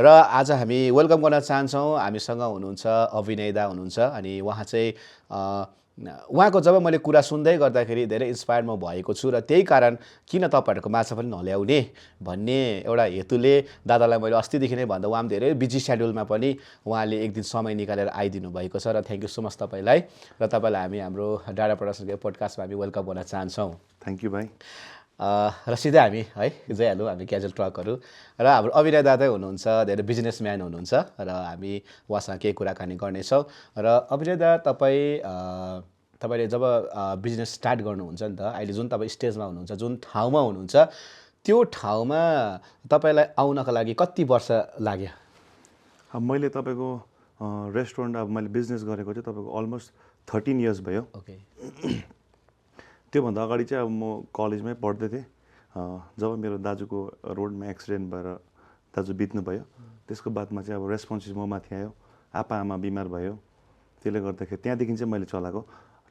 र आज हामी वेलकम गर्न चाहन्छौँ हामीसँग हुनुहुन्छ अभिनय दा हुनुहुन्छ अनि उहाँ चाहिँ उहाँको जब मैले कुरा सुन्दै गर्दाखेरि धेरै इन्स्पायर्ड म भएको छु र त्यही कारण किन तपाईँहरूको माझ पनि नल्याउने भन्ने एउटा हेतुले दादालाई मैले अस्तिदेखि नै भन्दा उहाँ धेरै बिजी सेड्युलमा पनि उहाँले एक दिन समय निकालेर आइदिनु भएको छ र थ्याङ्क यू सो मच तपाईँलाई र तपाईँलाई हामी हाम्रो डाडा प्रोडक्सनको पोडकास्टमा हामी वेलकम गर्न चाहन्छौँ। थ्याङ्क यू भाइ। र सिधै हामी है जाइहालौँ हामी क्याजुअल टकहरू र हाम्रो अभिनय दादै हुनुहुन्छ धेरै बिजनेसम्यान हुनुहुन्छ र हामी उहाँसँग केही कुराकानी गर्नेछौँ। र अभिनय दा तपाईँले जब बिजनेस स्टार्ट गर्नुहुन्छ नि त अहिले जुन तपाईँ स्टेजमा हुनुहुन्छ जुन ठाउँमा हुनुहुन्छ त्यो ठाउँमा तपाईँलाई आउनका लागि कति वर्ष लाग्यो? मैले तपाईँको रेस्टुरेन्ट अब मैले बिजनेस गरेको चाहिँ तपाईँको अलमोस्ट 13 इयर्स भयो। ओके। त्योभन्दा अगाडि चाहिँ अब म कलेजमै पढ्दै थिएँ जब मेरो दाजुको रोडमा एक्सिडेन्ट भएर दाजु बित्नुभयो। त्यसको बादमा चाहिँ अब रेस्पोन्सिबिलिटी म माथि आयो, आप्पा आमा बिमार भयो। त्यसले गर्दाखेरि त्यहाँदेखि चाहिँ मैले चलाएको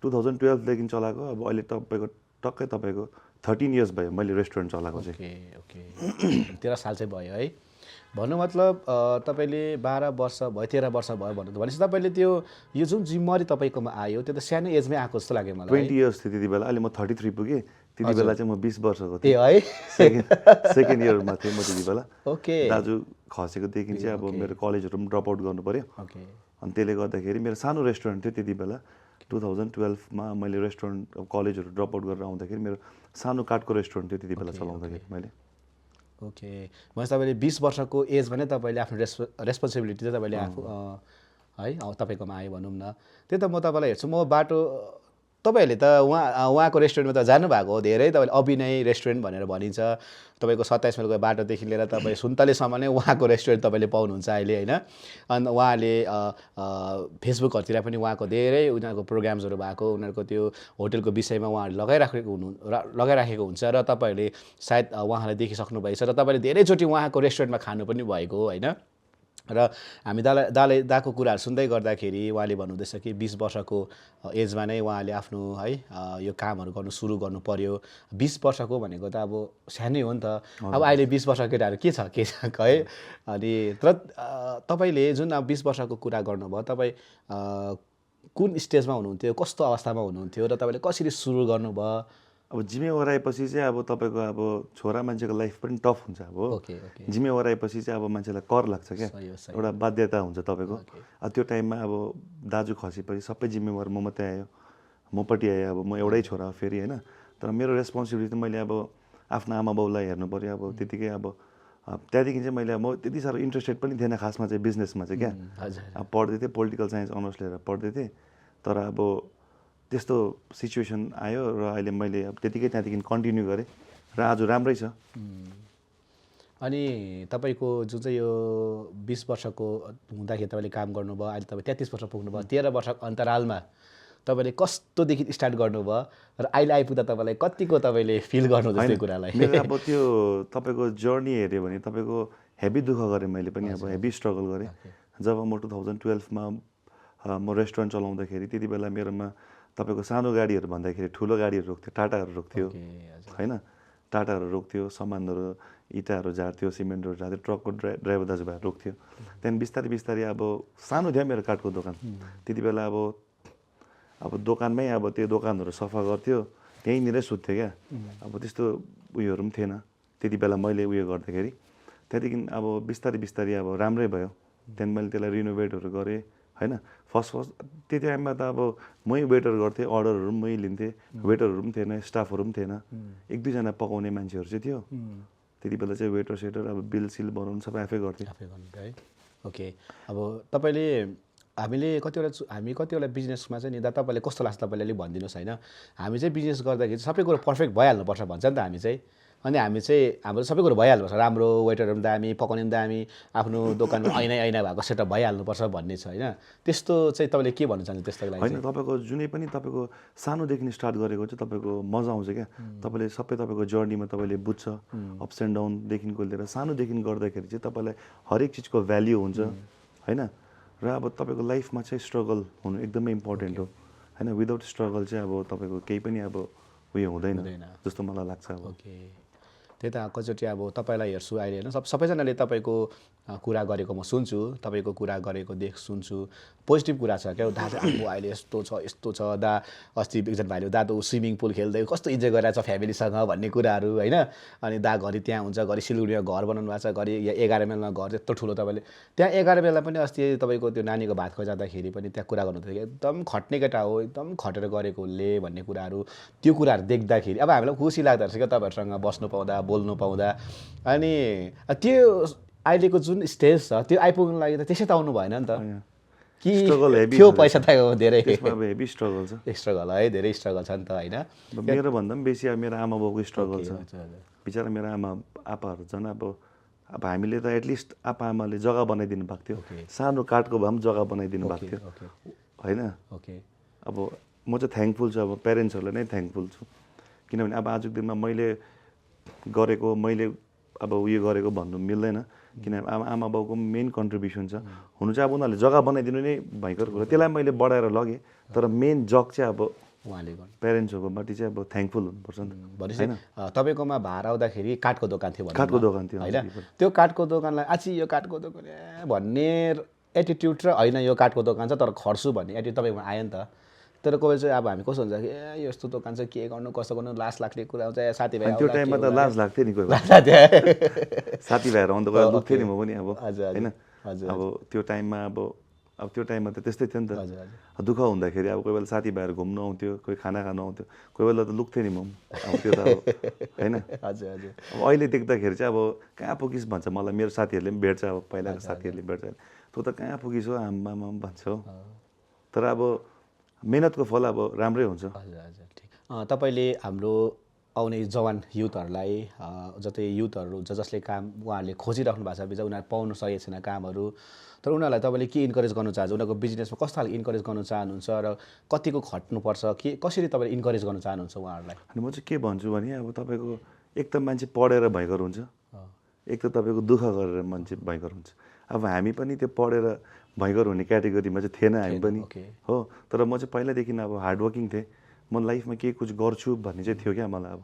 2012देखि चलाएको। अब अहिले टक्कै तपाईँको 13 इयर्स भयो मैले रेस्टुरेन्ट चलाएको चाहिँ। ओके 13 साल चाहिँ भयो है। भन्नु मतलब तपाईँले 12 वर्ष भयो 13 वर्ष भयो भन्नु भनेपछि तपाईँले त्यो यो जुन जिम्मेवारी तपाईँकोमा आयो त्यो त सानो एजमै आएको जस्तो लाग्यो मलाई। 20 इयर्स थियो त्यति बेला। अहिले म 33 पुगेँ। त्यति बेला चाहिँ म 20 वर्षको थिएँ है। सेकेन्ड इयरमा थिएँ म त्यति बेला। ओके। दाजु खसेकोदेखि चाहिँ अब मेरो कलेजहरू पनि ड्रप आउट गर्नु पऱ्यो। ओके। अनि त्यसले गर्दाखेरि मेरो सानो रेस्टुरेन्ट थियो त्यति बेला। 2012मा मैले रेस्टुरेन्ट कलेजहरू ड्रप आउट गरेर आउँदाखेरि मेरो सानो काठको रेस्टुरेन्ट थियो त्यति बेला चलाउँदाखेरि मैले। ओके भनेपछि तपाईँले 20 वर्षको एजमा नै तपाईँले आफ्नो रेस्पोन्सिबिलिटी चाहिँ तपाईँले आफू है तपाईँकोमा आयो भनौँ न। त्यही त म तपाईँलाई हेर्छु म बाटो तपाईँहरूले त उहाँको रेस्टुरेन्टमा त जानुभएको हो धेरै। तपाईँले अभिनय रेस्टुरेन्ट भनेर भनिन्छ। तपाईँको 27 माइलको बाटोदेखि लिएर तपाईँ सुन्तलेसम्म नै उहाँको रेस्टुरेन्ट तपाईँले पाउनुहुन्छ अहिले होइन। अनि उहाँले फेसबुकहरूतिर पनि उहाँको धेरै उनीहरूको प्रोग्राम्सहरू भएको उनीहरूको त्यो होटलको विषयमा उहाँहरूले लगाइराखेको हुन्छ र तपाईँहरूले सायद उहाँलाई देखिसक्नु भएछ र तपाईँले धेरैचोटि उहाँको रेस्टुरेन्टमा खानु पनि भएको हो होइन। र हामी दाको कुराहरू सुन्दै गर्दाखेरि उहाँले भन्नुहुँदैछ कि 20 वर्षको एजमा नै उहाँले आफ्नो है यो कामहरू गर्नु सुरु गर्नु पर्यो। 20 वर्षको भनेको त अब सानै हो नि त। अब अहिले 20 वर्षको केटाहरू के छ है। अनि तर तपाईँले जुन अब 20 वर्षको कुरा गर्नुभयो तपाईँ कुन स्टेजमा हुनुहुन्थ्यो, कस्तो अवस्थामा हुनुहुन्थ्यो र तपाईँले कसरी सुरु गर्नुभयो? अब जिम्मेवारी आएपछि चाहिँ अब तपाईँको अब छोरा मान्छेको लाइफ पनि टफ हुन्छ। अब जिम्मेवारी आएपछि चाहिँ अब मान्छेलाई कर लाग्छ क्या, एउटा बाध्यता हुन्छ तपाईँको। अब त्यो टाइममा अब दाजु खसेपछि सबै जिम्मेवारी म मात्रै आयो, मपट्टि आयो। अब म एउटै छोरा फेरि होइन। तर मेरो रेस्पोन्सिबिलिटी मैले अब आफ्नो आमा बाउलाई हेर्नु पऱ्यो। अब त्यतिकै अब त्यहाँदेखि चाहिँ मैले म त्यति साह्रो इन्ट्रेस्टेड पनि थिएन खासमा चाहिँ बिजनेसमा चाहिँ क्या। अब पढ्दै थिएँ, पोलिटिकल साइन्स अनर्स लिएर पढ्दै थिएँ। तर अब त्यस्तो सिचुएसन आयो र अहिले मैले अब त्यतिकै त्यहाँदेखि कन्टिन्यू गरेँ र आज राम्रै छ। अनि तपाईँको जुन चाहिँ यो 20 वर्षको हुँदाखेरि तपाईँले काम गर्नुभयो, अहिले तपाईँ 33 वर्ष पुग्नुभयो। 13 वर्षको अन्तरालमा तपाईँले कस्तोदेखि स्टार्ट गर्नुभयो र अहिले आइपुग्दा तपाईँलाई कतिको तपाईँले फिल गर्नुहुन्छ त्यो कुरालाई? मेरो अब त्यो तपाईँको जर्नी हेऱ्यो भने तपाईँको हेभी दुःख गरेँ मैले पनि, अब हेभी स्ट्रगल गरेँ। जब म 2012मा म रेस्टुरेन्ट चलाउँदाखेरि त्यति बेला मेरोमा तपाईँको सानो गाडीहरू भन्दाखेरि ठुलो गाडीहरू रोक्थ्यो, टाटाहरू रोक्थ्यो होइन। टाटाहरू रोक्थ्यो, सामानहरू इँटाहरू झार्थ्यो, सिमेन्टहरू झार्थ्यो, ट्रकको ड्राइभर दाजुभाइहरू रोक्थ्यो। त्यहाँदेखि बिस्तारै बिस्तारै अब सानो थियो मेरो काठको दोकान त्यति बेला। अब दोकानमै अब त्यो दोकानहरू सफा गर्थ्यो, त्यहीँनिरै सुत्थ्यो क्या। अब त्यस्तो उयोहरू पनि थिएन त्यति बेला मैले उयो गर्दाखेरि। त्यहाँदेखि अब बिस्तारै बिस्तारै अब राम्रै भयो। त्यहाँदेखि मैले त्यसलाई रिनोभेटहरू गरेँ होइन। फर्स्ट त्यति टाइममा त अब मै वेटर गर्थेँ, अर्डरहरू पनि मै लिन्थेँ, वेटरहरू पनि थिएन, स्टाफहरू पनि थिएन, 1-2जना पकाउने मान्छेहरू चाहिँ थियो त्यति बेला चाहिँ। वेटर सेटर अब बिल सिल बनाउनु सबै आफै गर्थेँ है। ओके अब तपाईँले हामी कतिवटा बिजनेसमा चाहिँ नि दा तपाईँले कस्तो लाग्छ तपाईँले अलिक भनिदिनुहोस् होइन। हामी चाहिँ बिजनेस गर्दाखेरि सबै कुरो पर्फेक्ट भइहाल्नुपर्छ भन्छ नि त हामी चाहिँ। अनि हामी चाहिँ हाम्रो सबै कुरो भइहाल्नुपर्छ, राम्रो वेटरहरू पनि दामी, पकाउने पनि दामी, आफ्नो दोकानमा ऐना भएको सेटअप भइहाल्नुपर्छ भन्ने छ होइन। त्यस्तो चाहिँ तपाईँले के भन्नु चाहन्छ त्यस्तो लागि? होइन, तपाईँको जुनै पनि तपाईँको सानोदेखि स्टार्ट गरेको चाहिँ तपाईँको मजा आउँछ क्या। तपाईँले सबै तपाईँको जर्नीमा तपाईँले बुझ्छ, अप्स एन्ड डाउनदेखिको लिएर सानोदेखि गर्दाखेरि चाहिँ तपाईँलाई हरेक चिजको भ्याल्यु हुन्छ होइन। र अब तपाईँको लाइफमा चाहिँ स्ट्रगल हुनु एकदमै इम्पोर्टेन्ट हो होइन। विदाउट स्ट्रगल चाहिँ अब तपाईँको केही पनि अब उयो हुँदैन जस्तो मलाई लाग्छ। अब त्यही त कतिचोटि अब तपाईँलाई हेर्छु अहिले होइन सबैजनाले तपाईँको कुरा गरेको म सुन्छु, तपाईँको कुरा गरेको सुन्छु, पोजिटिभ कुरा छ क्या दा चाहिँ आफू अहिले यस्तो छ दा अस्ति एकजना भाइले दा त ऊ स्विमिङ पुल खेल्दै कस्तो इन्जोय गरिरहेको छ फ्यामिलीसँग भन्ने कुराहरू होइन। अनि दा घरि त्यहाँ हुन्छ, घरि सिलगढीमा घर बनाउनु भएको छ, घरि 11 माइलमा घर त्यत्रो ठुलो तपाईँले त्यहाँ 11 माइलमा पनि अस्ति तपाईँको त्यो नानीको भात खुवाइ जाँदाखेरि पनि त्यहाँ कुरा गर्नु थियो एकदम खट्ने केटा हो, एकदम खटेर गरेको उसले भन्ने कुराहरू, त्यो कुराहरू देख्दाखेरि अब हामीलाई खुसी लाग्दो रहेछ क्या तपाईँहरूसँग बस्नु पाउँदा बोल्नु पाउँदा। अनि त्यो अहिलेको जुन स्टेज छ त्यो आइपुग्नु लागि त त्यसै त आउनु भएन नि त कि स्ट्रगल हेभी थियो पैसा त धेरै त्यसमा अब हेभी स्ट्रगल छ। स्ट्रगल है, धेरै स्ट्रगल छ नि त होइन। मेरो भन्दा पनि बेसी अब मेरो आमा बाउको स्ट्रगल छ। बिचरा मेरो आमा आपाहरू झन् अब हामीले त एटलिस्ट आप्पा आमाले जग्गा बनाइदिनु भएको थियो, सानो काठको भए पनि जग्गा बनाइदिनु भएको थियो होइन। अब म चाहिँ थ्याङ्कफुल छु, अब प्यारेन्ट्सहरूलाई नै थ्याङ्कफुल छु, किनभने अब आजको दिनमा मैले गरेको मैले अब उयो गरेको भन्नु मिल्दैन, किनभने आमा बाउको मेन कन्ट्रिब्युसन छ। हुनु चाहिँ अब उनीहरूले जग्गा बनाइदिनु नै भयङ्कर कुरा, त्यसलाई मैले बढाएर लगेँ, तर मेन जग चाहिँ अब उहाँले प्यारेन्ट्सहरूकोबाट चाहिँ अब थ्याङ्कफुल हुनुपर्छ नि त। भनेपछि तपाईँकोमा भाडा आउँदाखेरि काठको दोकान थियो काठको दोकान थियो होइन, त्यो काठको दोकानलाई आछि यो काठको दोकान भन्ने एटिट्युड र होइन यो काठको दोकान छ तर खर्छु भन्ने एटिट्युड तपाईँकोमा आयो नि त। तर कोही चाहिँ अब हामी कस्तो हुन्छ कि यस्तो दोकान चाहिँ के गर्नु कसो गर्नु लाज लाग्ने कुरा आउँछ, साथीभाइ त्यो टाइममा त लाज लाग्थ्यो नि, कोही साथीभाइहरू आउँदा कोही दुख्थ्यो नि म पनि अब होइन। अब त्यो टाइममा अब त्यो टाइममा त त्यस्तै थियो नि त, दुःख हुँदाखेरि अब कोही बेला साथीभाइहरू घुम्नु आउँथ्यो, कोही खाना खानु आउँथ्यो, कोही बेला त लुक्थ्यो नि म अब त्यो त अब होइन। अब अहिले देख्दाखेरि चाहिँ अब कहाँ पुगिस् भन्छ मलाई, मेरो साथीहरूले पनि भेट्छ, अब पहिलाको साथीहरूले भेट्छ, तँ त कहाँ पुगिस् हो आम्मामा भन्छ हो। तर अब मेहनतको फल अब राम्रै हुन्छ। तपाईँले हाम्रो आउने जवान युथहरूलाई जति युथहरू हुन्छ जसले काम उहाँहरूले खोजिराख्नु भएको छ, बिच उनीहरू पाउनु सकेको छैन कामहरू, तर उनीहरूलाई तपाईँले के इन्करेज गर्नु चाहन्छ, उनीहरूको बिजनेसमा कस्तो खालको इन्करेज गर्नु चाहनुहुन्छ र कतिको खट्नुपर्छ, के कसरी तपाईँले इन्करेज गर्नु चाहनुहुन्छ उहाँहरूलाई? अनि म चाहिँ के भन्छु भने अब तपाईँको एक त मान्छे पढेर भयङ्कर हुन्छ, एक त तपाईँको दुःख गरेर मान्छे भयङ्कर हुन्छ। अब हामी पनि त्यो पढेर भयङ्कर हुने क्याटेगोरीमा चाहिँ थिएन हामी पनि हो, तर म चाहिँ पहिल्यैदेखि अब हार्डवर्किङ थिएँ। म लाइफमा केही कुछ गर्छु भन्ने चाहिँ थियो क्या मलाई, अब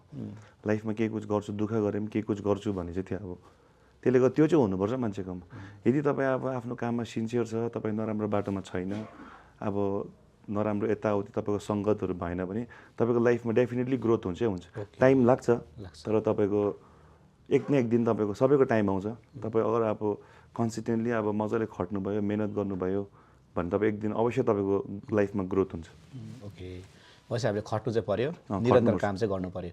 लाइफमा केही कुछ गर्छु, दुःख गरे पनि केही कुछ गर्छु भन्ने चाहिँ थियो। अब त्यसले गर्दा त्यो चाहिँ हुनुपर्छ मान्छेकोमा। यदि तपाईँ अब आफ्नो काममा सिन्सियर छ, तपाईँ नराम्रो बाटोमा छैन, अब नराम्रो यताउति तपाईँको सङ्गतहरू भएन भने तपाईँको लाइफमा डेफिनेटली ग्रोथ हुन्छै हुन्छ। टाइम लाग्छ, तर तपाईँको एक न एक दिन तपाईँको सबैको टाइम आउँछ। तपाईँ अगर अब कन्सिस्टेन्टली अब मजाले खट्नुभयो, मेहनत गर्नुभयो भने तपाईँ एक दिन अवश्य तपाईँको लाइफमा ग्रोथ हुन्छ। ओके, वैसे हामीले खट्नु चाहिँ पऱ्यो, निरन्तर काम चाहिँ गर्नु पऱ्यो।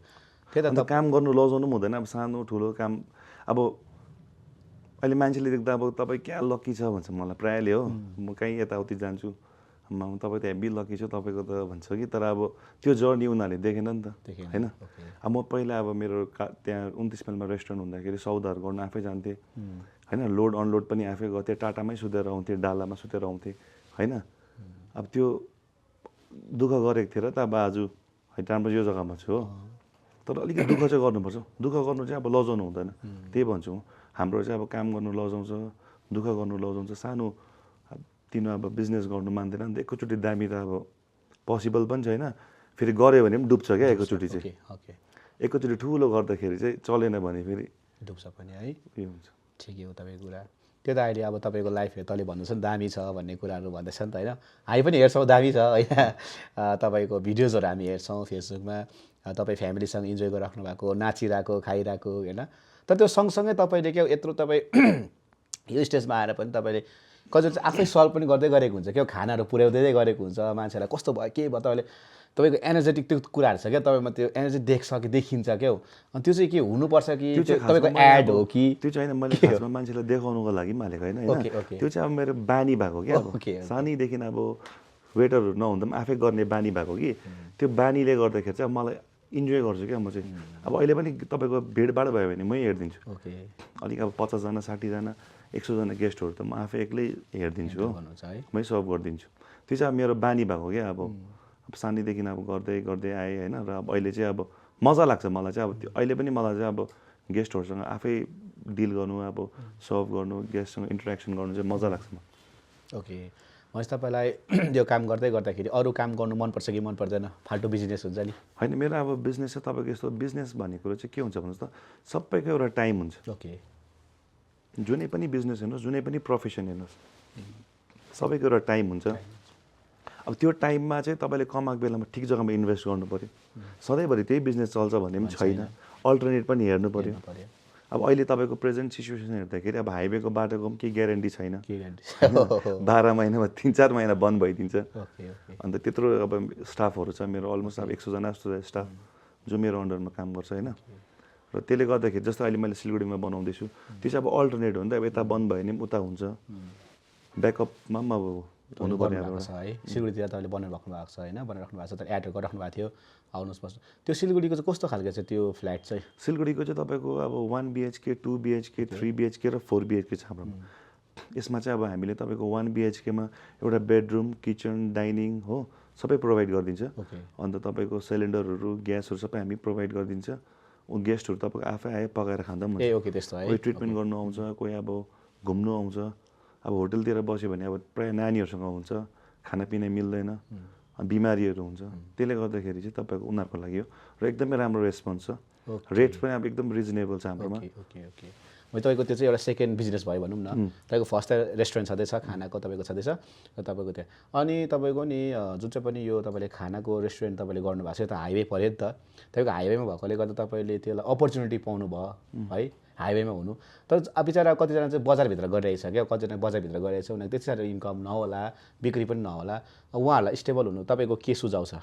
त्यही त काम गर्नु लजाउनु पनि हुँदैन। अब सानो ठुलो काम अब अहिले मान्छेले देख्दा अब तपाईँ क्या लक्की छ भन्छ मलाई प्रायःले हो, म कहीँ यताउति जान्छु तपाईँ त हेभी लक्की छ तपाईँको त भन्छ कि, तर अब त्यो जर्नी उनीहरूले देखेन नि त होइन। अब म पहिला अब मेरो त्यहाँ 29 माइलमा रेस्टुरेन्ट हुँदाखेरि सौदाहरू गर्नु आफै जान्थेँ होइन, लोड अनलोड पनि आफै गर्थेँ, टाटामै सुतेर आउँथेँ, डालामा सुतेर आउँथेँ होइन। अब त्यो दुःख गरेको थिएँ र त अब आज राम्रो यो जग्गामा छु हो, तर अलिकति दुःख चाहिँ गर्नुपर्छ। दुःख गर्नु चाहिँ अब लजाउनु हुँदैन, त्यही भन्छु म। हाम्रो चाहिँ अब काम गर्नु लजाउँछ, दुःख गर्नु लजाउँछ, सानो तिनीहरू अब बिजनेस गर्नु मान्दैन नि त, एकैचोटि दामी त अब पोसिबल पनि छैन, फेरि गऱ्यो भने पनि डुब्छ क्या एकैचोटि चाहिँ। एकैचोटि ठुलो गर्दाखेरि चाहिँ चलेन भने फेरि डुब्छ पनि है, उयो हुन्छ। ठिकै हो तपाईँको कुरा। त्यो त अहिले अब तपाईँको लाइफ तैँले भन्दैछ नि दामी छ भन्ने कुराहरू भन्दैछ नि त होइन, हामी पनि हेर्छौँ दामी छ होइन। तपाईँको भिडियोजहरू हामी हेर्छौँ फेसबुकमा, तपाईँ फ्यामिलीसँग इन्जोय गरिराख्नु भएको, नाचिरहेको खाइरहेको होइन। तर त्यो सँगसँगै तपाईँले क्या यत्रो तपाईँ यो स्टेजमा आएर पनि तपाईँले कति चाहिँ आफै सल्भ पनि गर्दै गरेको हुन्छ क्या, खानाहरू पुर्याउँदै गरेको हुन्छ मान्छेलाई, कस्तो भयो के भयो तपाईँको एनर्जेटिक त्यो कुराहरू छ क्या तपाईँमा, त्यो एनर्जी देख्छ कि देखिन्छ क्या हो। अनि त्यो चाहिँ के हुनुपर्छ कि तपाईँको एड हो कि त्यो चाहिँ होइन, मैले खासमा मान्छेलाई देखाउनुको लागि पनि हालेको होइन। त्यो चाहिँ अब मेरो बानी भएको क्या, अब सानैदेखि अब वेटरहरू नहुँदा पनि आफै गर्ने बानी भएको कि, त्यो बानीले गर्दाखेरि चाहिँ मलाई इन्जोय गर्छु क्या म चाहिँ। अब अहिले पनि तपाईँको भिडभाड भयो भने मै हेरिदिन्छु, अलिक अब 50 जना 60 जना 100 जना गेस्टहरू त म आफै एक्लै हेरिदिन्छु हो, मै सर्भ गरिदिन्छु। त्यो चाहिँ अब मेरो बानी भएको क्या, अब सानैदेखि अब गर्दै गर्दै आएँ होइन। र अब अहिले चाहिँ अब मजा लाग्छ मलाई चाहिँ, अब त्यो अहिले पनि मलाई चाहिँ अब गेस्टहरूसँग आफै डिल गर्नु, अब सर्भ गर्नु, गेस्टसँग इन्टरेक्सन गर्नु चाहिँ मजा लाग्छ मलाई। ओके, मैले तपाईँलाई यो काम गर्दै गर्दाखेरि अरू काम गर्नु मनपर्छ कि मन पर्दैन, फाल्टु बिजनेस हुन्छ नि होइन। मेरो अब बिजनेस चाहिँ तपाईँको यस्तो, बिजनेस भन्ने कुरो चाहिँ के हुन्छ भन्नुहोस् त, सबैको एउटा टाइम हुन्छ। ओके, जुनै पनि बिजनेस हेर्नुहोस्, जुनै पनि प्रोफेसन हेर्नुहोस्, सबैको एउटा टाइम हुन्छ। अब त्यो टाइममा चाहिँ तपाईँले कमाएको बेलामा ठिक जग्गामा इन्भेस्ट गर्नु पऱ्यो। सधैँभरि त्यही बिजनेस चल्छ भन्ने पनि छैन, अल्टरनेट पनि हेर्नु पऱ्यो। अब अहिले तपाईँको प्रेजेन्ट सिचुएसन हेर्दाखेरि अब हाइवेको बाटोको पनि केही ग्यारेन्टी छैन, 12 महिनामा 3-4 महिना बन्द भइदिन्छ। अन्त त्यत्रो अब स्टाफहरू छ मेरो, अलमोस्ट अब 100 जना जस्तो स्टाफ जो मेरो अन्डरमा काम गर्छ होइन। र त्यसले गर्दाखेरि जस्तो अहिले मैले सिलगढीमा बनाउँदैछु, त्यो चाहिँ अब अल्टरनेट हो नि त। अब यता बन्द भयो भने पनि उता हुन्छ, ब्याकअपमा पनि अब हुनु पर्ने है। सिलगढीतिर तपाईँले बनाइराख्नु भएको छ होइन, बनाइराख्नु भएको छ, तर एड गरिराख्नु भएको थियो, आउनुहोस् बस्नु। त्यो सिलगढीको चाहिँ कस्तो खालको चाहिँ त्यो फ्ल्याट चाहिँ? सिलगढीको चाहिँ तपाईँको अब 1 BHK, 2 BHK, 3 BHK र 4 BHK छ हाम्रोमा। यसमा चाहिँ अब हामीले तपाईँको 1 BHK-मा एउटा बेडरुम, किचन, डाइनिङ हो सबै प्रोभाइड गरिदिन्छ। अन्त तपाईँको सिलिन्डरहरू, ग्यासहरू सबै हामी प्रोभाइड गरिदिन्छ। गेस्टहरू तपाईँको आफै आए पकाएर खाँदा पनि हुन्छ। त्यस्तो है। कोही ट्रिटमेन्ट गर्नु आउँछ, कोही अब घुम्नु आउँछ। अब होटलतिर बस्यो भने अब प्रायः नानीहरूसँग हुन्छ, खानापिना मिल्दैन, बिमारीहरू हुन्छ। त्यसले गर्दाखेरि चाहिँ तपाईँको उनीहरूको लागि हो र एकदमै राम्रो रेस्पोन्स छ। रेट पनि अब एकदम रिजनेबल छ हाम्रोमा। तपाईँको त्यो चाहिँ एउटा सेकेन्ड बिजनेस भयो भनौँ न। तपाईँको फर्स्ट त रेस्टुरेन्ट छँदैछ, खानाको तपाईँको छँदैछ र तपाईँको त्यहाँ अनि तपाईँको नि जुन चाहिँ पनि यो तपाईँले खानाको रेस्टुरेन्ट तपाईँले गर्नुभएको छ, यो त हाइवे पऱ्यो नि त। तपाईँको हाइवेमा भएकोले गर्दा तपाईँले त्यसलाई अपर्च्युनिटी पाउनु भयो है, हाइवेमा हुनु। तर अब बिचरा कतिजना चाहिँ बजारभित्र गरिरहेछ क्या, कतिजना बजारभित्र गरिरहेछ, उनीहरू त्यति साह्रो इन्कम नहोला, बिक्री पनि नहोला, उहाँहरूलाई स्टेबल हुनु तपाईँको के सुझाव छ?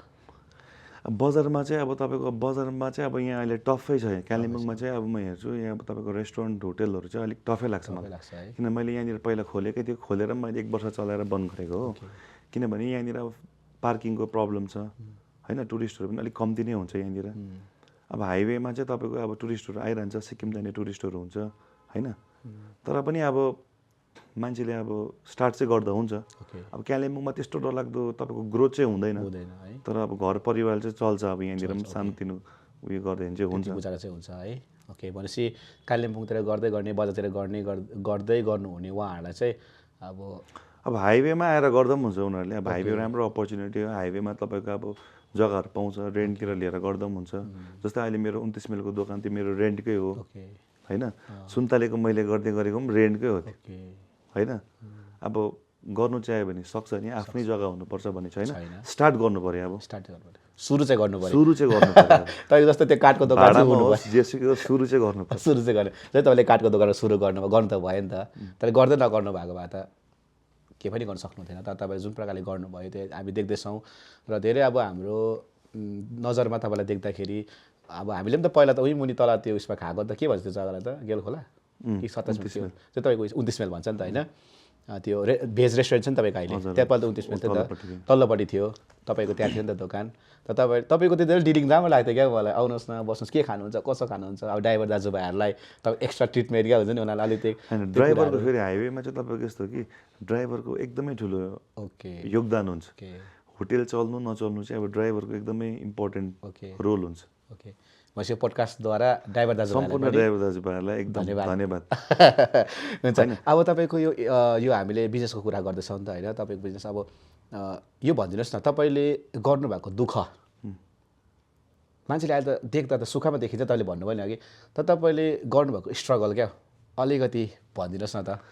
बजारमा चाहिँ अब तपाईँको बजारमा चाहिँ अब यहाँ अहिले टफै छ। कालिम्पोङमा चाहिँ अब म हेर्छु यहाँ अब तपाईँको रेस्टुरेन्ट होटेलहरू चाहिँ अलिक टफै लाग्छ मलाई। किन मैले यहाँनिर पहिला खोलेकै थियो, खोलेर मैले 1 वर्ष चलाएर बन्द गरेको हो। किनभने यहाँनिर अब पार्किङको प्रब्लम छ होइन, टुरिस्टहरू पनि अलिक कम्ती नै हुन्छ यहाँनिर। अब हाइवेमा चाहिँ तपाईँको अब टुरिस्टहरू आइरहन्छ, सिक्किम जाने टुरिस्टहरू हुन्छ होइन। तर पनि अब मान्छेले अब स्टार्ट चाहिँ गर्दा हुन्छ। अब कालिम्पोङमा त्यस्तो डरलाग्दो तपाईँको ग्रोथ चाहिँ हुँदैन, तर अब घर परिवार चाहिँ चल्छ। अब यहाँनिर पनि सानोतिनो उयो गर्दै भने चाहिँ हुन्छ, गुजारा चाहिँ हुन्छ है। भनेपछि कालिम्पोङतिर गर्दै गर्ने, बजारतिर गर्दै गर्नुहुने उहाँहरूलाई चाहिँ अब हाइवेमा आएर गर्दा पनि हुन्छ उनीहरूले। अब हाइवे राम्रो अपर्च्युनिटी हो, हाइवेमा तपाईँको अब जग्गाहरू पाउँछ, रेन्टतिर लिएर गर्दा पनि हुन्छ। जस्तै अहिले मेरो 29 माइलको दोकान त्यो मेरो रेन्टकै हो होइन। सुन्तलेको मैले गर्दै गरेको पनि रेन्टकै हो होइन। अब गर्नु चाह्यो भने सक्छ नि, आफ्नै जग्गा हुनुपर्छ भन्ने छैन, स्टार्ट गर्नु पर्यो। अब सुरु चाहिँ गर्नु पर्यो, सुरु चाहिँ गर्नु पर्यो। तपाईँको जस्तो त्यो काठको दोकान जेसुकै सुरु चाहिँ गर्नु पर्छ, सुरु चाहिँ गर्ने। जस्तै तपाईँले काठको दोकान सुरु गर्नु त भयो नि त, तर गर्दै नगर्नु भएको भए त के पनि गर्न सक्नुहुन्थेन। तर तपाईँले जुन प्रकारले गर्नुभयो त्यो हामी देख्दैछौँ र धेरै अब हाम्रो नजरमा तपाईँलाई देख्दाखेरि अब हामीले पनि त पहिला त उही मुनि तल त्यो उसमा खाएको त के भन्छ त्यो जग्गालाई त, गेल खोला कि 27 माइल त्यो तपाईँको 29 माइल भन्छ नि त होइन। त्यो भेज रेस्टुरेन्ट छ नि तपाईँको अहिले, त्यहाँ पहिला त 29 माइल थियो नि त, तल्लोपट्टि थियो तपाईँको, त्यहाँ थियो नि त दोकान। त तपाईँको त्यति डिलिङ राम्रो लाग्थ्यो क्या मलाई, आउनुहोस् न बस्नुहोस्, के खानुहुन्छ, कसो खानुहुन्छ। अब ड्राइभर दाजुभाइहरूलाई तपाईँ एक्स्ट्रा ट्रिटमेन्ट क्या हुन्छ नि उनीहरूलाई अलिकति। ड्राइभरको फेरि हाइवेमा चाहिँ तपाईँको यस्तो कि ड्राइभरको एकदमै ठुलो योगदान हुन्छ। होटेल चल्नु नचल्नु चाहिँ अब ड्राइभरको एकदमै इम्पोर्टेन्ट रोल हुन्छ। भनेपछि पोडकास्टद्वारा ड्राइभर सम्पूर्ण ड्राइभर दाजुभाइहरूलाई एकदम धन्यवाद। हुन्छ। अब तपाईँको यो हामीले बिजनेसको कुरा गर्दैछौँ नि त होइन, तपाईँको बिजनेस अब यो भनिदिनुहोस् न, तपाईँले गर्नुभएको दुःख मान्छेले अहिले त देख्दा त सुखमा देखिन्छ, तपाईँले भन्नुभयो नि अघि, तर तपाईँले गर्नुभएको स्ट्रगल क्या अलिकति भनिदिनुहोस् न त।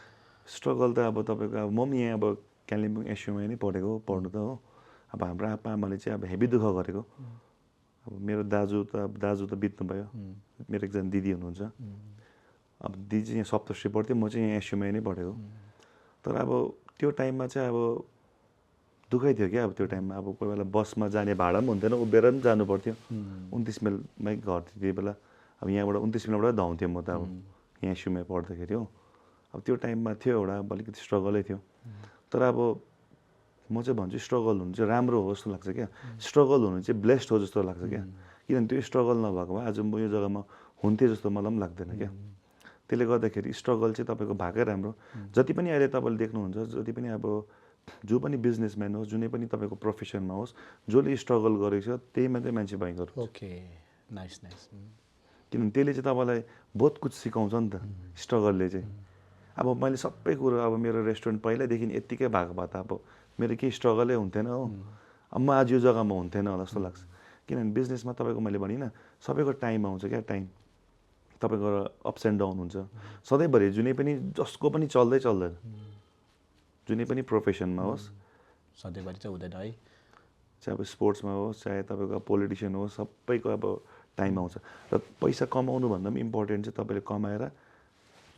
स्ट्रगल त अब तपाईँको अब म पनि यहाँ अब कालिम्पोङ एसयुमा नै पढेको पढ्नु त हो। अब हाम्रो आप्पा आमाले चाहिँ अब हेभी दुःख गरेको। अब मेरो दाजु त बित्नु भयो, मेरो एकजना दिदी हुनुहुन्छ। अब दिदी चाहिँ यहाँ सप्तश्री पढ्थ्यो, म चाहिँ यहाँ एसयुमा नै पढेको। तर अब त्यो टाइममा चाहिँ अब दुःखै थियो क्या। अब त्यो टाइममा अब कोही बेला बसमा जाने भाडा पनि हुन्थेन, उभिएर पनि जानु पर्थ्यो। 29 माइलमै घर थियो त्यति बेला। अब यहाँबाट 29 माइलबाट धाउँथेँ म त अब यहाँ एसयुमा पढ्दाखेरि हो। अब त्यो टाइममा थियो एउटा अलिकति स्ट्रगलै थियो। तर अब म चाहिँ भन्छु स्ट्रगल हुनु चाहिँ राम्रो हो जस्तो लाग्छ क्या। स्ट्रगल हुनु चाहिँ ब्लेस्ड हो जस्तो लाग्छ क्या। किनभने त्यो स्ट्रगल नभएको भए आज म यो जग्गामा हुन्थेँ जस्तो मलाई पनि लाग्दैन क्या। त्यसले गर्दाखेरि स्ट्रगल चाहिँ तपाईँको भएकै राम्रो। जति पनि अहिले तपाईँले देख्नुहुन्छ, जति पनि अब जो पनि बिजनेसम्यान होस्, जुनै पनि तपाईँको प्रोफेसनमा होस्, जसले स्ट्रगल गरेको छ त्यही मात्रै मान्छे भयङ्कर हुन्छ। किनभने त्यसले चाहिँ तपाईँलाई बहुत कुछ सिकाउँछ नि त स्ट्रगलले चाहिँ। अब मैले सबै कुरो अब मेरो रेस्टुरेन्ट पहिल्यैदेखि यत्तिकै भएको भए त अब मेरो केही स्ट्रगलै हुन्थेन हो। अब म आज यो जग्गामा हुन्थेन होला जस्तो लाग्छ। किनभने बिजनेसमा तपाईँको मैले भनिनँ सबैको टाइम आउँछ क्या। तपाईँको अप्स एन्ड डाउन हुन्छ सधैँभरि जुनै पनि जसको पनि चल्दैन जुनै पनि प्रोफेसनमा होस् सधैँभरि चाहिँ हुँदैन है चाहे अब स्पोर्ट्समा होस् चाहे तपाईँको पोलिटिसियन होस् सबैको अब टाइम आउँछ र पैसा कमाउनुभन्दा पनि इम्पोर्टेन्ट चाहिँ तपाईँले कमाएर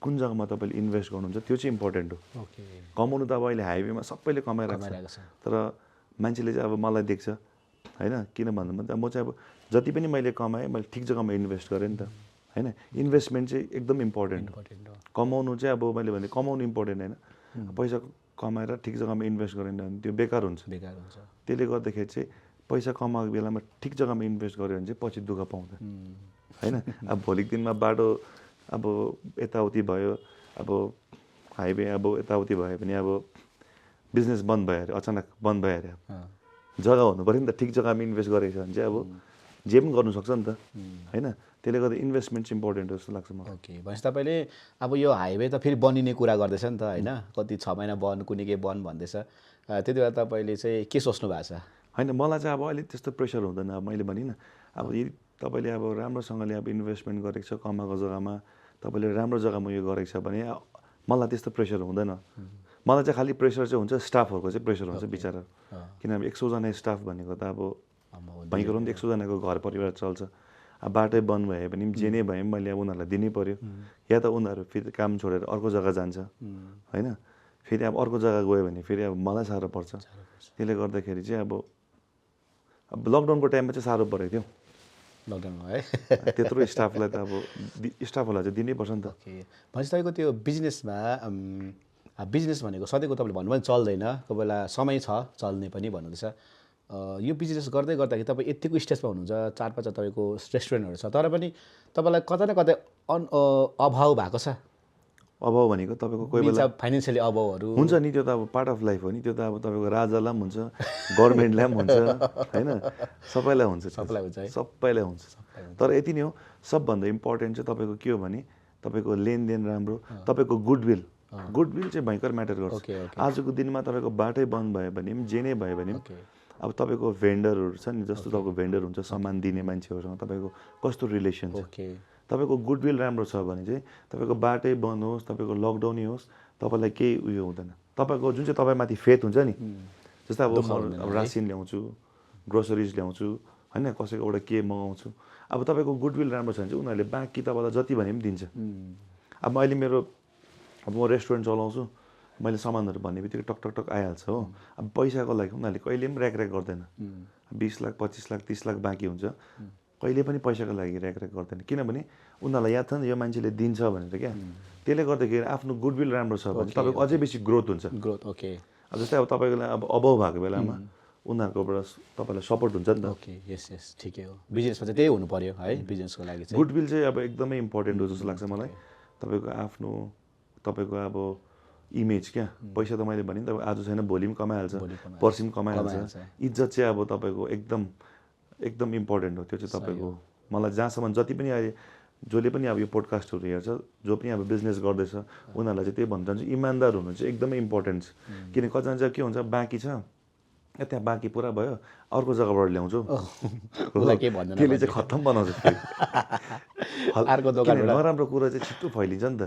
कुन जग्गामा तपाईँले इन्भेस्ट गर्नुहुन्छ त्यो चाहिँ इम्पोर्टेन्ट हो ओके कमाउनु त अब अहिले हाइवेमा सबैले कमाइरहेको छ तर मान्छेले चाहिँ अब मलाई देख्छ होइन किन भन्दा म चाहिँ अब जति पनि मैले कमाएँ मैले ठिक जग्गामा इन्भेस्ट गरेँ नि त होइन इन्भेस्टमेन्ट चाहिँ एकदम इम्पोर्टेन्ट हो कमाउनु चाहिँ अब मैले भने कमाउनु इम्पोर्टेन्ट होइन पैसा कमाएर ठिक जग्गामा इन्भेस्ट गरेन भने त्यो बेकार हुन्छ त्यसले गर्दाखेरि चाहिँ पैसा कमाएको बेलामा ठिक जग्गामा इन्भेस्ट गऱ्यो भने चाहिँ पछि दुःख पाउँदैन होइन अब भोलिको दिनमा बाटो अब यताउति भयो अब हाइवे अब यताउति भयो भने अब बिजनेस बन्द भयो अरे अचानक बन्द भयो अरे जग्गा हुनु पऱ्यो नि त ठिक जग्गामा इन्भेस्ट गरेको छ भने चाहिँ अब जे पनि गर्नु सक्छ नि त होइन त्यसले गर्दा इन्भेस्टमेन्ट चाहिँ इम्पोर्टेन्ट हो जस्तो लाग्छ मलाई ओके भनेपछि तपाईँले अब यो हाइवे त फेरि बनिने कुरा गर्दैछ नि त होइन कति 6 महिना बन्द कुनै के बन्द भन्दैछ त्यति बेला तपाईँले चाहिँ के सोच्नु भएको छ होइन मलाई चाहिँ अब अहिले त्यस्तो प्रेसर हुँदैन अब मैले भनिनँ अब यदि तपाईँले अब राम्रोसँगले अब इन्भेस्टमेन्ट गरेको छ कमाएको जग्गामा तपाईँले राम्रो जग्गामा यो गरेको छ भने मलाई त्यस्तो प्रेसर हुँदैन मलाई चाहिँ खालि प्रेसर चाहिँ हुन्छ स्टाफहरूको चाहिँ प्रेसर हुन्छ बिचरा किनभने 100जना स्टाफ भनेको त अब भयङ्कर नि 100जनाको घर परिवार चल्छ अब बाटै बन्द भयो भने पनि जे नै भए पनि मैले अब उनीहरूलाई दिनै पऱ्यो या त उनीहरू फेरि काम छोडेर अर्को जग्गा जान्छ होइन फेरि अब अर्को जग्गा गयो भने फेरि अब मलाई साह्रो पर्छ त्यसले गर्दाखेरि चाहिँ अब लकडाउनको टाइममा चाहिँ साह्रो परेको थियो लकडाउनमा है त्यत्रो स्टाफलाई त अब स्टाफहरूलाई चाहिँ दिनैपर्छ नि त भनेपछि तपाईँको त्यो बिजनेसमा बिजनेस भनेको सधैँको तपाईँले भन्नुभयो नि चल्दैन कोही बेला समय छ चल्ने पनि भन्नुहुँदैछ यो बिजनेस गर्दै गर्दाखेरि तपाईँ यतिको स्टेजमा हुनुहुन्छ 4-5 तपाईँको रेस्टुरेन्टहरू छ तर पनि तपाईँलाई कतै न कतै अभाव भएको छ अभाव भनेको तपाईँको कोही बेला फाइनेन्सियली अभावहरू हुन्छ नि त्यो त अब पार्ट अफ लाइफ हो नि त्यो त अब तपाईँको राजालाई पनि हुन्छ गभर्मेन्टलाई पनि हुन्छ होइन सबैलाई हुन्छ सबैलाई हुन्छ तर यति नै हो सबभन्दा इम्पोर्टेन्ट चाहिँ तपाईँको के हो भने तपाईँको लेनदेन राम्रो तपाईँको गुडविल चाहिँ भयङ्कर म्याटर गर्छ आजको दिनमा तपाईँको बाटै बन्द भयो भने पनि जे नै भयो भने पनि अब तपाईँको भेन्डरहरू छ नि जस्तो तपाईँको भेन्डर हुन्छ सामान दिने मान्छेहरूसँग तपाईँको कस्तो रिलेसन छ तपाईँको गुडविल राम्रो छ भने चाहिँ तपाईँको बाटै बन्द होस् तपाईँको लकडाउनै होस् तपाईँलाई केही उयो हुँदैन तपाईँको जुन चाहिँ तपाईँमाथि फेथ हुन्छ नि जस्तै अब म रासिन ल्याउँछु ग्रोसरिज ल्याउँछु होइन कसैकोबाट के मगाउँछु अब तपाईँको गुडविल राम्रो छ भने चाहिँ उनीहरूले बाँकी तपाईँलाई जति भने पनि दिन्छ अब अहिले मेरो अब म रेस्टुरेन्ट चलाउँछु मैले सामानहरू भन्ने बित्तिकै टक टक टक आइहाल्छ हो अब पैसाको लागि उनीहरूले कहिले पनि ऱ्याक गर्दैन 20 लाख 25 लाख 30 लाख बाँकी हुन्छ कहिले पनि पैसाको लागि ऱ्याक गर्दैन किनभने उनीहरूलाई याद छ नि यो मान्छेले दिन्छ भनेर क्या त्यसले गर्दाखेरि आफ्नो गुडविल राम्रो छ भने तपाईँको अझै बेसी ग्रोथ हुन्छ ओके अब जस्तै अब तपाईँको अब अभाव भएको बेलामा उनीहरूकोबाट तपाईँलाई सपोर्ट हुन्छ नि त ओके यस ठिकै हो बिजनेसमा चाहिँ त्यही हुनु पर्यो है बिजनेसको लागि चाहिँ गुडविल चाहिँ अब एकदमै इम्पोर्टेन्ट हो जस्तो लाग्छ मलाई तपाईँको आफ्नो तपाईँको अब इमेज क्या पैसा त मैले भने नि त आज छैन भोलि पनि कमाइहाल्छ पर्सि पनि कमाइहाल्छ इज्जत चाहिँ अब तपाईँको एकदम इम्पोर्टेन्ट हो त्यो चाहिँ तपाईँको मलाई जहाँसम्म जति पनि अहिले जसले पनि अब यो पोडकास्टहरू हेर्छ जो पनि अब बिजनेस गर्दैछ उनीहरूलाई चाहिँ त्यही भन्न चाहन्छु इमान्दार हुनु चाहिँ एकदमै इम्पोर्टेन्ट छ किनकि कतिजना चाहिँ के हुन्छ बाँकी छ त्यहाँ बाँकी पुरा भयो अर्को जग्गाबाट ल्याउँछु त्यसले चाहिँ खत्तम बनाउँछ नराम्रो कुरा चाहिँ छिट्टो फैलिन्छ नि त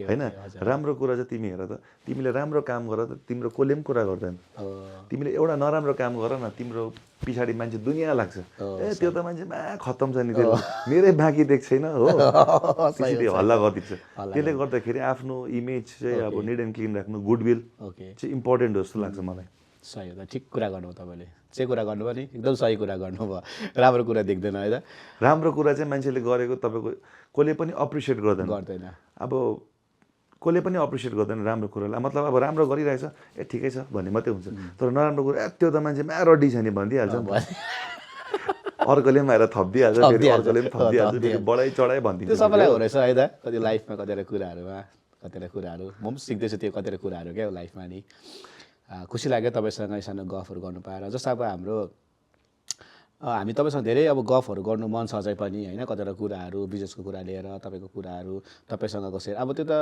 होइन राम्रो कुरा चाहिँ तिमी हेर त तिमीले राम्रो काम गर त तिम्रो कसले पनि कुरा गर्दैन तिमीले एउटा नराम्रो काम गर न तिम्रो पछाडि मान्छे दुनियाँ लाग्छ ए त्यो त मान्छे खत्तम छ नि त्यो मेरै बाँकी देख्छ छैन हो त्यसले हल्ला गरिदिन्छ त्यसले गर्दाखेरि आफ्नो इमेज चाहिँ अब निट एन्ड क्लिन राख्नु गुडविल चाहिँ इम्पोर्टेन्ट हो जस्तो लाग्छ मलाई सही हो ठिक कुरा गर्नुभयो तपाईँले जे कुरा गर्नुभयो नि एकदम सही कुरा गर्नुभयो राम्रो कुरा देख्दैन है त राम्रो कुरा चाहिँ मान्छेले गरेको तपाईँको कसले पनि अप्रिसिएट गर्दैन अब कसले पनि अप्रिसिएट गर्दैन राम्रो कुरालाई मतलब अब राम्रो गरिरहेछ ए ठिकै छ भन्ने मात्रै हुन्छ तर नराम्रो कुरा त्यो त मान्छे रड्डी छ नि भनिदिइहाल्छ अर्कोले पनि आएर थपिदिइहाल्छ अर्कोले पनि थपिदिइहाल्छ बढाइ चढाइ भनिदिन्छ त्यो सबैलाई हो रहेछ है त कति लाइफमा कतिवटा कुराहरू म पनि सिक्दैछु त्यो कतिवटा कुराहरू क्या लाइफमा नि खुसी लाग्यो तपाईँसँग सानो गफहरू गर्नु पाएर जस्तो अब हाम्रो हामी तपाईँसँग धेरै अब गफहरू गर्नु मन छ अझै पनि होइन, कतिवटा कुराहरू बिजनेसको कुरा लिएर तपाईँको कुराहरू तपाईँसँगको सेयर। अब त्यो त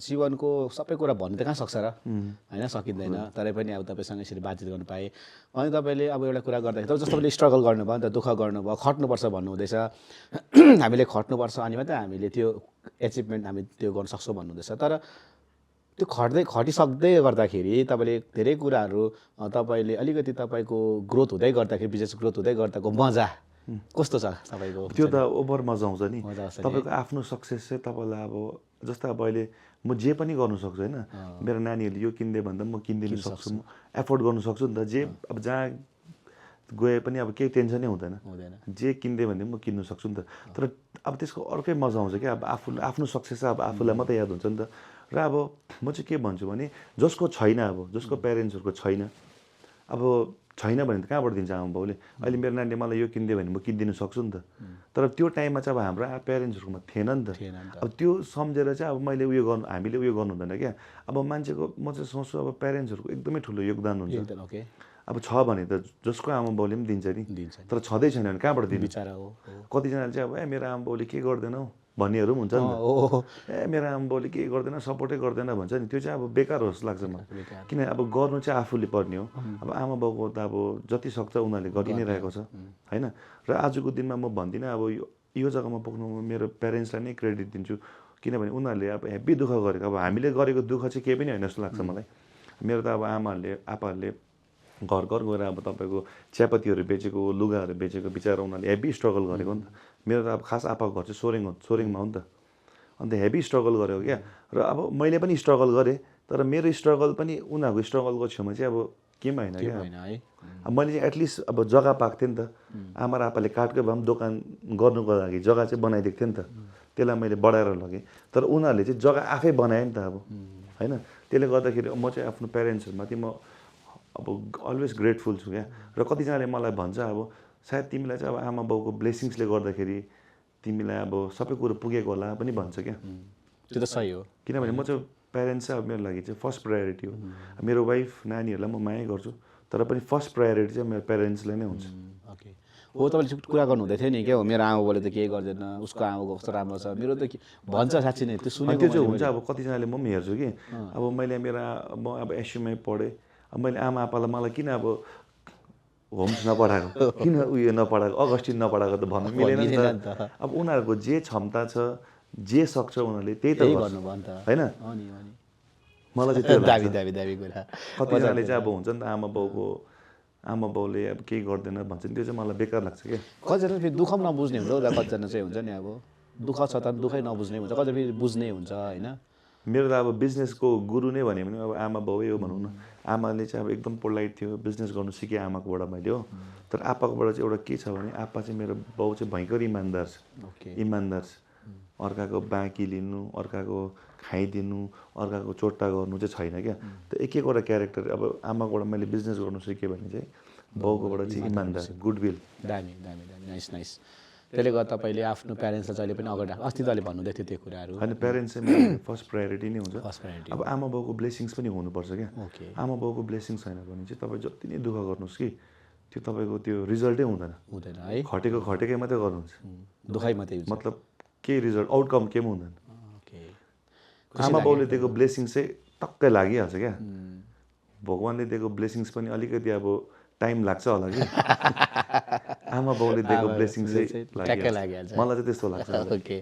जीवनको सबै कुरा भन्नु त कहाँ सक्छ र होइन, सकिँदैन। तरै पनि अब तपाईँसँग यसरी बातचित गर्नु पाएँ। अनि तपाईँले अब एउटा कुरा गर्दाखेरि जस्तो तपाईँले स्ट्रगल गर्नुभयो नि त, दुःख गर्नुभयो, खट्नुपर्छ भन्नुहुँदैछ। हामीले खट्नुपर्छ अनि मात्रै हामीले त्यो एचिभमेन्ट हामी त्यो गर्न सक्छौँ भन्नुहुँदैछ। तर त्यो खटिसक्दै गर्दाखेरि तपाईँले धेरै कुराहरू तपाईँले अलिकति तपाईँको ग्रोथ हुँदै गर्दाखेरि, बिजनेस ग्रोथ हुँदै गर्दाको मजा कस्तो छ तपाईँको? त्यो त ओभर मजा आउँछ नि। मजा आउँछ नि। तपाईँको आफ्नो सक्सेस चाहिँ तपाईँलाई अब जस्तै अब अहिले म जे पनि गर्नु सक्छु होइन, मेरो नानीहरूले यो किनिदियो भन्दा म किनिदिनु सक्छु, म एफोर्ड गर्नु सक्छु नि त। जे अब जहाँ गए पनि अब केही टेन्सनै हुँदैन, जे किनिदियो भने म किन्नु सक्छु नि त। तर अब त्यसको अर्कै मजा आउँछ क्या, अब आफ्नो सक्सेस अब आफूलाई मात्रै याद हुन्छ नि त। र अब म चाहिँ के भन्छु भने जसको छैन, अब जसको प्यारेन्ट्सहरूको छैन, अब छैन भने त कहाँबाट दिन्छ आमा बाउले? अहिले मेरो नानीले मलाई यो किनिदियो भने म किनिदिनु सक्छु नि त। तर त्यो टाइममा चाहिँ अब हाम्रो प्यारेन्ट्सहरूकोमा थिएन नि त। अब त्यो सम्झेर चाहिँ अब मैले उयो गर्नु, हामीले उयो गर्नु हुँदैन क्या। अब मान्छेको म चाहिँ सोच्छु अब प्यारेन्ट्सहरूको एकदमै ठुलो योगदान हुन्छ। अब छ भने त जसको आमा बाउले पनि दिन्छ नि, तर छँदै छैन भने कहाँबाट दिन्छ? कतिजनाले चाहिँ अब मेरो आमा बाउले के गर्दैनौ भन्नेहरू पनि हुन्छ नि त। मेरो आमा बाउले के गर्दैन, सपोर्टै गर्दैन भन्छ नि। त्यो चाहिँ अब बेकार हो जस्तो लाग्छ मलाई। किन अब गर्नु चाहिँ आफूले पर्ने हो। अब आमा बाउको त अब जति सक्छ उनीहरूले गरि नै रहेको छ होइन। र आजको दिनमा म भन्दिनँ अब यो जग्गामा पुग्नुमा मेरो प्यारेन्ट्सलाई नै क्रेडिट दिन्छु, किनभने उनीहरूले अब हेभी दुःख गरेको। अब हामीले गरेको दुःख चाहिँ केही पनि होइन जस्तो लाग्छ मलाई। मेरो त अब आमाहरूले आपाहरूले घर घर गएर अब तपाईँको चियापत्तीहरू बेचेको, लुगाहरू बेचेको, बिचरा उनीहरूले हेभी स्ट्रगल गरेको नि त। मेरो त अब खास आपाको घर चाहिँ सोरेङमा हो नि त। अन्त हेभी स्ट्रगल गरेको क्या। र अब मैले पनि स्ट्रगल गरेँ, तर मेरो स्ट्रगल पनि उनीहरूको स्ट्रगलको छेउमा चाहिँ अब केही होइन क्या। अब मैले चाहिँ एटलिस्ट अब जग्गा पाएको थिएँ नि त। आमा र आपाले काठकै भए पनि दोकान गर्नुको लागि जग्गा चाहिँ बनाइदिएको थिएँ नि त। त्यसलाई मैले बढाएर लगेँ। तर उनीहरूले चाहिँ जग्गा आफै बनायो नि त अब होइन। त्यसले गर्दाखेरि म चाहिँ आफ्नो प्यारेन्ट्सहरूमाथि म अब अलवेज ग्रेटफुल छु क्या। र कतिजनाले मलाई भन्छ अब सायद तिमीलाई चाहिँ अब आमा बाउको ब्लेसिङ्सले गर्दाखेरि तिमीलाई अब सबै कुरो पुगेको होला पनि भन्छ क्या। त्यो त सही हो, किनभने म चाहिँ प्यारेन्ट्स चाहिँ अब मेरो लागि चाहिँ फर्स्ट प्रायोरिटी हो। मेरो वाइफ नानीहरूलाई म माया गर्छु, तर पनि फर्स्ट प्रायोरिटी चाहिँ मेरो प्यारेन्ट्सलाई नै हुन्छ। ओके हो, तपाईँले कुरा गर्नुहुँदै थियो नि क्या हो, मेरो आमा बाउले त केही गर्दैन, उसको आमाको कस्तो राम्रो छ, मेरो त भन्छ साँच्ची नै त्यो सुनेको। त्यो चाहिँ हुन्छ। अब कतिजनाले म पनि हेर्छु कि अब मैले म अब एसयुमै पढेँ, अब मैले आमा आपालाई मलाई किन अब होम्स नपढाएको, किन उयो नपढाएको, अगस्टिन नपढाएको त भन्नु मिलेन नि त। अब उनीहरूको जे क्षमता छ, जे सक्छ उनीहरूले त्यही त गर्नुभयो नि त होइन। मलाई चाहिँ त्यो कुरा कतिजनाले चाहिँ अब हुन्छ नि त आमा बाउले अब केही गर्दैन भन्छ नि, त्यो चाहिँ मलाई बेकार लाग्छ क्या। कतिजना फेरि दुःख पनि नबुझ्ने हुन्छ, कतिजना चाहिँ हुन्छ नि अब दुःख छ तर दुःखै नबुझ्ने हुन्छ, कतिजना फेरि बुझ्ने हुन्छ होइन। मेरो त अब बिजनेसको गुरु नै भन्यो भने अब आमा बाउै हो भनौँ न। आमाले चाहिँ अब एकदम पोलाइट थियो, बिजनेस गर्नु सिकेँ आमाकोबाट मैले हो। तर आप्पाकोबाट चाहिँ एउटा के छ भने आप्पा चाहिँ मेरो बाउ चाहिँ भयङ्कर इमान्दार छ। इमान्दार छ। अर्काको बाँकी लिनु, अर्काको खाइदिनु, अर्काको चोट्टा गर्नु चाहिँ छैन क्या। त एक एकवटा क्यारेक्टर अब आमाकोबाट मैले बिजनेस गर्नु सिकेँ भने चाहिँ बाउकोबाट चाहिँ इमान्दार, गुडविल। दामी दामी दामी, नाइस नाइस। त्यसले गर्दा तपाईँले आफ्नो प्यारेन्ट्सलाई जहिले पनि अगाडि राख्नु, अस्ति तले भन्नुहुँदै थियो त्यो कुराहरू होइन। प्यारेन्ट्स चाहिँ मेरो फर्स्ट प्रायोरिटी नै हुन्छ। First priority. अब आमा बाउको ब्लेसिङ्स पनि हुनुपर्छ क्या। आमा बाउको ब्लेसिङ्स छैन भने चाहिँ तपाईँ जति नै दुःख गर्नुहोस् कि त्यो तपाईँको त्यो रिजल्टै हुँदैन है। खटेकै मात्रै गर्नुहुन्छ, दुखाइ मात्रै हुन्छ, मतलब केही रिजल्ट आउटकम केही पनि हुँदैन। आमा बाउले दिएको ब्लेसिङ्स चाहिँ टक्कै लागिहाल्छ क्या। भगवान्ले दिएको ब्लेसिङ्स पनि अलिकति अब टाइम लाग्छ होला कि आमा बाउले दिएको ब्लेसिङ चाहिँ लागिहाल्छ, मलाई चाहिँ त्यस्तो लाग्छ। ओके,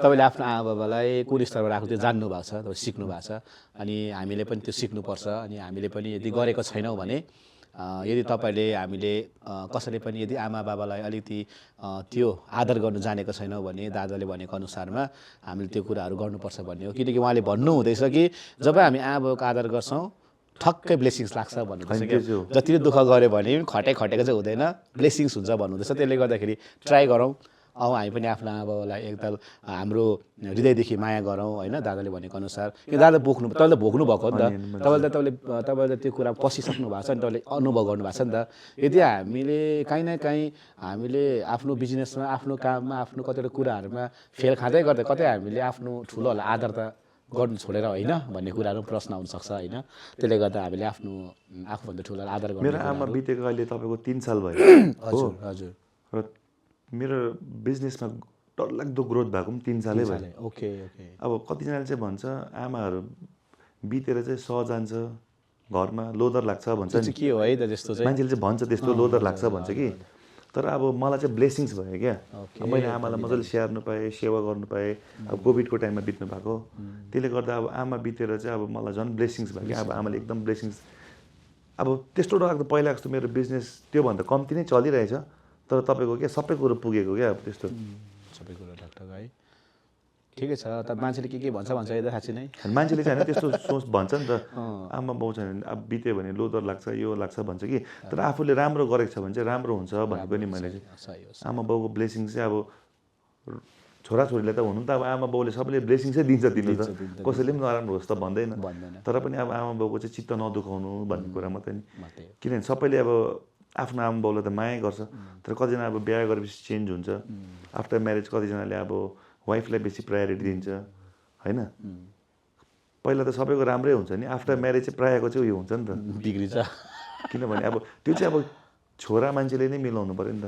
तपाईँले आफ्नो आमा बाबालाई कुन स्तरमा राख्नु त्यो जान्नु भएको छ, तपाईँ सिक्नु भएको छ, अनि हामीले पनि त्यो सिक्नुपर्छ। अनि हामीले पनि यदि गरेको छैनौँ भने यदि तपाईँले हामीले कसैले पनि यदि आमा बाबालाई अलिकति त्यो आदर गर्नु जानेको छैनौँ भने दादाले भनेको अनुसारमा हामीले त्यो कुराहरू गर्नुपर्छ भन्ने हो। किनकि उहाँले भन्नुहुँदैछ कि जब हामी आमा बाबाको आदर गर्छौँ ठक्कै ब्लेसिङ्स लाग्छ भन्नुहुँदैछ। जति दुःख गऱ्यो भने खटेको चाहिँ हुँदैन, ब्लेसिङ्स हुन्छ भन्नुहुँदैछ। त्यसले गर्दाखेरि ट्राई गरौँ, हामी पनि आफ्नो आमा बाबालाई एकताल हाम्रो हृदयदेखि माया गरौँ होइन, दादाले भनेको अनुसार। कि दादा तपाईँले भोग्नु भएको हो नि त, तपाईँले त्यो कुरा पसिसक्नु भएको छ नि, तपाईँले अनुभव गर्नुभएको छ नि त। यदि हामीले काहीँ न काहीँ हामीले आफ्नो बिजनेसमा, आफ्नो काममा, आफ्नो कतिवटा कुराहरूमा फेल खाँदै गर्दा कतै हामीले आफ्नो ठुलोहरूलाई आदर त गर्नु छोडेर होइन भन्ने कुराहरू प्रश्न आउनसक्छ होइन। त्यसले गर्दा हामीले आफ्नो आफूभन्दा ठुलोलाई आदर गर्नु। मेरो आमा बितेको अहिले तपाईँको 3 साल भयो। हजुर हजुर। र र मेरो बिजनेसमा डरलाग्दो ग्रोथ भएको पनि 3 सालै भयो। Okay okay. अब कतिजनाले चाहिँ भन्छ आमाहरू बितेर चाहिँ जान्छ घरमा लोदर लाग्छ भन्छ नि। के हो है त त्यस्तो चाहिँ? मान्छेले चाहिँ भन्छ त्यस्तो लोदर लाग्छ भन्छ कि। तर अब मलाई चाहिँ ब्लेसिङ्स भयो क्या। मैले आमालाई मजाले स्याहार्नु पाएँ, सेवा गर्नु पाएँ। अब कोभिडको टाइममा बित्नु भएको, त्यसले गर्दा अब आमा बितेर चाहिँ अब मलाई झन् ब्लेसिङ्स भयो क्या। अब आमाले एकदम ब्लेसिङ्स। अब त्यस्तो डरलाग्दो पहिला जस्तो मेरो बिजनेस त्योभन्दा कम्ती नै चलिरहेछ, तर तपाईँको क्या सबै कुरो पुगेको क्या। अब त्यस्तो सबै कुरो ढकढक है। ठिकै छ। त मान्छेले के भन्छ यता साँच्ची नै मान्छेले चाहिँ होइन त्यस्तो सोच भन्छ नि त। आमा बाउ चाहिँ अब बित्यो भने लोदर लाग्छ, यो लाग्छ भन्छ कि। तर आफूले राम्रो गरेको छ भने चाहिँ राम्रो हुन्छ भनेको नि मैले चाहिँ। आमा बाउको ब्लेसिङ चाहिँ अब छोराछोरीले त हुनु त अब आमा बाउले सबैले ब्लेसिङ्सै दिन्छ दिनु त, कसैले पनि नराम्रो होस् त भन्दैन। तर पनि अब आमा बाउको चाहिँ चित्त नदुखाउनु भन्ने कुरा मात्रै नि। किनभने सबैले अब आफ्नो आमा बाउलाई त माया गर्छ, तर कतिजना अब बिहा गरेपछि चेन्ज हुन्छ। आफ्टर म्यारेज कतिजनाले अब वाइफलाई बेसी प्रायोरिटी दिन्छ होइन। पहिला त सबैको राम्रै हुन्छ नि, आफ्टर म्यारेज चाहिँ प्रायःको चाहिँ उयो हुन्छ नि त, बिग्रिन्छ। किनभने अब त्यो चाहिँ अब छोरा मान्छेले नै मिलाउनु पऱ्यो नि त।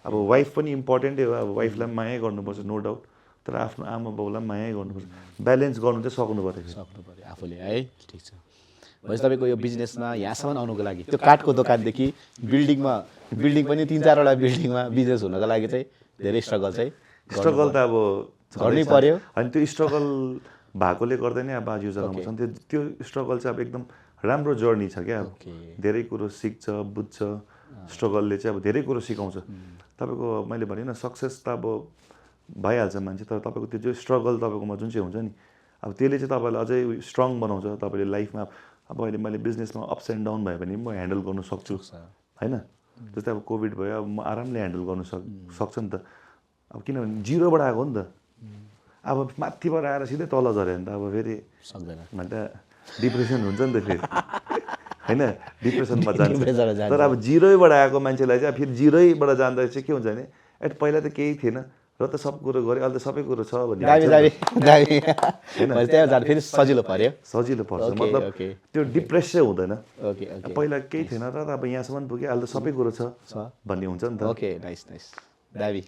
अब वाइफ पनि इम्पोर्टेन्टै हो, अब वाइफलाई पनि माया गर्नुपर्छ नो डाउट, तर आफ्नो आमा बाउलाई माया गर्नुपर्छ। ब्यालेन्स गर्नु चाहिँ सक्नु पऱ्यो आफूले है। ठिक छ। भनेपछि तपाईँको यो बिजनेसमा यहाँसम्म आउनुको लागि त्यो काठको दोकानदेखि बिल्डिङ पनि 3-4वटा बिल्डिङमा बिजनेस हुनको लागि चाहिँ धेरै स्ट्रगल चाहिँ स्ट्रगल त अब गर्नै पर्यो। अनि त्यो स्ट्रगल भएकोले गर्दा नै अब आज यो जग्गामा छन्। त्यो स्ट्रगल चाहिँ अब एकदम राम्रो जर्नी छ क्या। अब धेरै कुरो सिक्छ, बुझ्छ। स्ट्रगलले चाहिँ अब धेरै कुरो सिकाउँछ तपाईँको। मैले भने न सक्सेस त अब भइहाल्छ मान्छे, तर तपाईँको त्यो चाहिँ स्ट्रगल तपाईँकोमा जुन चाहिँ हुन्छ नि, अब त्यसले चाहिँ तपाईँलाई अझै स्ट्रङ बनाउँछ। तपाईँले लाइफमा अब अहिले मैले बिजनेसमा अप्स एन्ड डाउन भयो भने म ह्यान्डल गर्नु सक्छु होइन। जस्तै अब कोभिड भयो, अब म आरामले ह्यान्डल गर्नु सक्छ नि त। अब किनभने जिरोबाट आएको हो नि त। अब माथिबाट आएर सिधै तल झऱ्यो भने त अब फेरि सक्दैन भन्दा डिप्रेसन हुन्छ नि त फेरि होइन, डिप्रेसनमा जान्छ। तर अब जिरोबाट आएको मान्छेलाई चाहिँ फेरि जिरोबाट जाँदा चाहिँ के हुन्छ भने पहिला त केही थिएन र त सब कुरो गरेँ, अहिले त सबै कुरो छ भन्ने फेरि सजिलो पर्छ। मतलब त्यो डिप्रेस चाहिँ हुँदैन। पहिला केही थिएन र अब यहाँसम्म पुग्यो, अहिले त सबै कुरो छ भन्ने हुन्छ नि त। ओके नाइस नाइस दाबी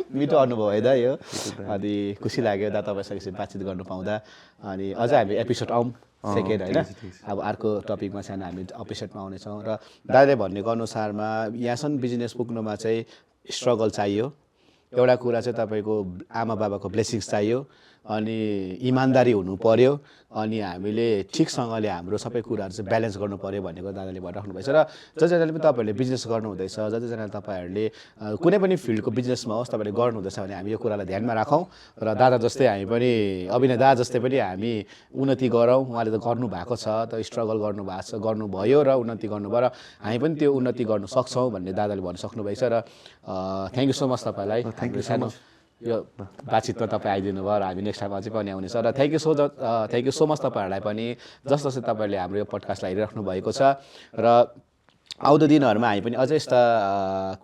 मिठो अनुभव है दा यो। अनि खुसी लाग्यो दा तपाईँसँग बातचित गर्नु पाउँदा। अनि अझ हामी एपिसोड आउँ सेकेन्ड होइन। अब अर्को टपिकमा चाहिँ हामी एपिसोडमा आउनेछौँ। र दादाले भनेको अनुसारमा यहाँसम्म बिजनेस पुग्नुमा चाहिँ स्ट्रगल चाहियो। एउटा कुरा चाहिँ तपाईँको आमा बाबाको ब्लेसिङ्स चाहियो, अनि इमान्दारी हुनु पर्यो, अनि हामीले ठिकसँगले हाम्रो सबै कुराहरू चाहिँ ब्यालेन्स गर्नु पर्यो भनेको दादाले भनिराख्नु भएछ। र जतिजनाले पनि तपाईँहरूले बिजनेस गर्नुहुँदैछ, जतिजनाले तपाईँहरूले कुनै पनि फिल्डको बिजनेसमा होस् तपाईँले गर्नुहुँदैछ भने हामी यो कुरालाई ध्यानमा राखौँ। र दादा जस्तै हामी पनि अभिनय दादा जस्तै पनि हामी उन्नति गरौँ। उहाँले त गर्नुभएको छ, त स्ट्रगल गर्नुभएको छ, गर्नुभयो र उन्नति गर्नुभयो, र हामी पनि त्यो उन्नति गर्नु सक्छौँ भन्ने दादाले भनिसक्नु भएछ। र थ्याङ्क यू सो मच तपाईँलाई। Thank you so much. यो बातचितमा तपाईँ आइदिनु भयो र हामी नेक्स्ट टाइम अझै पनि आउनेछ। र थ्याङ्क यू सो मच तपाईँहरूलाई पनि जस्तो तपाईँहरूले हाम्रो यो पडकास्टलाई हेरिराख्नु भएको छ। र आउँदो दिनहरूमा हामी पनि अझै यस्ता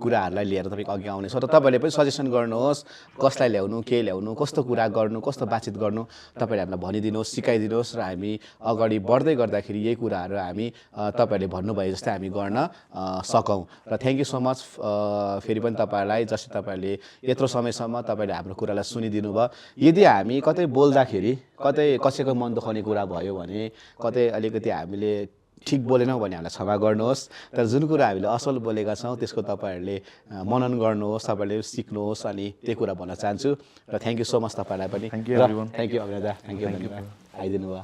कुराहरूलाई लिएर तपाईँको अघि आउनेछौँ। र तपाईँहरूले पनि सजेसन गर्नुहोस्, कसलाई ल्याउनु, के ल्याउनु, कस्तो कुरा गर्नु, कस्तो बातचित गर्नु, तपाईँहरूले हामीलाई भनिदिनुहोस्, सिकाइदिनुहोस्। र हामी अगाडि बढ्दै गर्दाखेरि यही कुराहरू हामी तपाईँहरूले भन्नुभयो जस्तै हामी गर्न सकौँ। र थ्याङ्क यू सो मच फेरि पनि तपाईँहरूलाई, जस्तै तपाईँहरूले यत्रो समयसम्म तपाईँले हाम्रो कुरालाई सुनिदिनु भयो। यदि हामी कतै बोल्दाखेरि कतै कसैको मन दुखाउने कुरा भयो भने, कतै अलिकति हामीले ठिक बोलेनौँ भने हामीलाई क्षमा गर्नुहोस्। तर जुन कुरा हामीले असल बोलेका छौँ त्यसको तपाईँहरूले मनन गर्नुहोस्, तपाईँहरूले सिक्नुहोस्। अनि त्यही कुरा भन्न चाहन्छु। र थ्याङ्क यू सो मच तपाईँलाई पनि। थ्याङ्क यू अभिनय दा, थ्याङ्क यू धन्यवाद आइदिनु भयो।